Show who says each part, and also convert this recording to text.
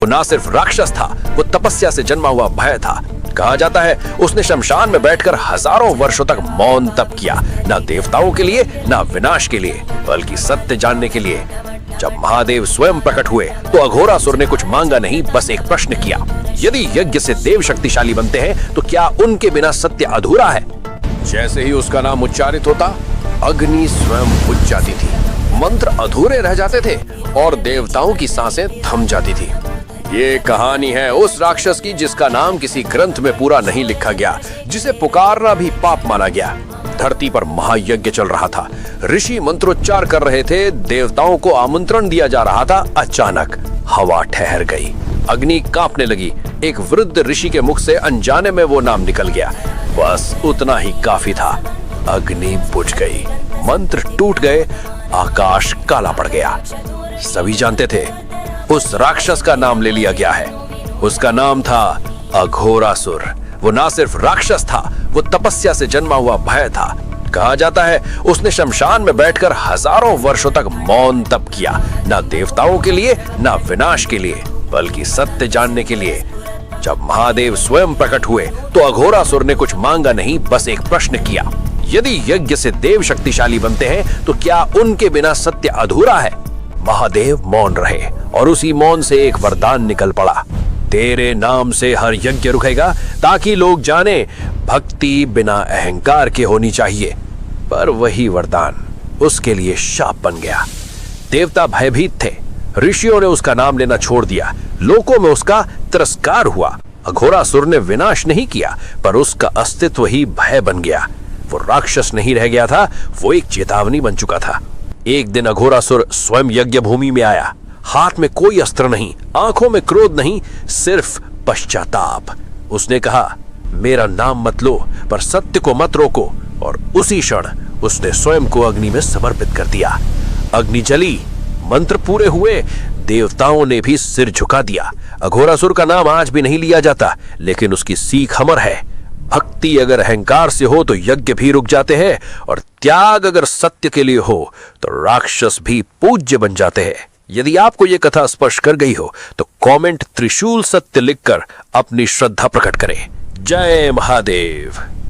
Speaker 1: वो ना सिर्फ राक्षस था, वो तपस्या से जन्मा हुआ भय था। कहा जाता है उसने शमशान में बैठकर हजारों वर्षों तक मौन तप किया, ना देवताओं के लिए ना विनाश के लिए, बल्कि सत्य जानने के लिए। जब महादेव स्वयं प्रकट हुए तो अघोरासुर ने कुछ मांगा नहीं, बस एक प्रश्न किया, यदि यज्ञ से देव शक्तिशाली बनते हैं तो क्या उनके बिना सत्य अधूरा है? जैसे ही उसका नाम उच्चारित होता, अग्नि स्वयं बुझ जाती थी, मंत्र अधूरे रह जाते थे और देवताओं की सांसें थम जाती थी। ये कहानी है उस राक्षस की जिसका नाम किसी ग्रंथ में पूरा नहीं लिखा गया, जिसे पुकारना भी पाप माना गया। धरती पर महायज्ञ चल रहा था, ऋषि मंत्रोच्चार कर रहे थे, देवताओं को आमंत्रण दिया जा रहा था। अचानक हवा ठहर गई, अग्नि कांपने लगी। एक वृद्ध ऋषि के मुख से अनजाने में वो नाम निकल गया, बस उतना ही काफी था। अग्नि बुझ गई, मंत्र टूट गए, आकाश काला पड़ गया। सभी जानते थे उस राक्षस का नाम ले लिया गया है। उसका नाम था अघोरासुर। वो ना सिर्फ राक्षस था, वो तपस्या से जन्मा हुआ भय था। कहा जाता है उसने शमशान में बैठकर हजारों वर्षों तक मौन तप किया, ना देवताओं के लिए ना विनाश के लिए, बल्कि सत्य जानने के लिए। जब महादेव स्वयं प्रकट हुए तो अघोरासुर ने कुछ मांगा नहीं, बस एक प्रश्न किया, यदि यज्ञ से देव शक्तिशाली बनते हैं तो क्या उनके बिना सत्य अधूरा है? महादेव मौन रहे और उसी मौन से एक वरदान निकल पड़ा, तेरे नाम से हर यज्ञ रुकेगा, ताकि लोग जाने भक्ति बिना अहंकार के होनी चाहिए। पर वही वरदान उसके लिए शाप बन गया। देवता भयभीत थे, ऋषियों ने उसका नाम लेना छोड़ दिया, लोगों में उसका तिरस्कार हुआ। अघोरासुर ने विनाश नहीं किया, पर उसका अस्तित्व ही भय बन गया। वो राक्षस नहीं रह गया था, वो एक चेतावनी बन चुका था। एक दिन अघोरासुर स्वयं यज्ञ भूमि में आया, हाथ में कोई अस्त्र नहीं, आंखों में क्रोध नहीं, सिर्फ पश्चाताप। उसने कहा, मेरा नाम मत लो, पर सत्य को मत रोको। और उसी क्षण उसने स्वयं को अग्नि में समर्पित कर दिया। अग्नि जली, मंत्र पूरे हुए, देवताओं ने भी सिर झुका दिया। अघोरासुर का नाम आज भी नहीं लिया जाता, लेकिन उसकी सीख अमर है। भक्ति अगर अहंकार से हो तो यज्ञ भी रुक जाते हैं, और त्याग अगर सत्य के लिए हो तो राक्षस भी पूज्य बन जाते हैं। यदि आपको यह कथा स्पर्श कर गई हो तो कमेंट त्रिशूल सत्य लिखकर अपनी श्रद्धा प्रकट करें। जय महादेव।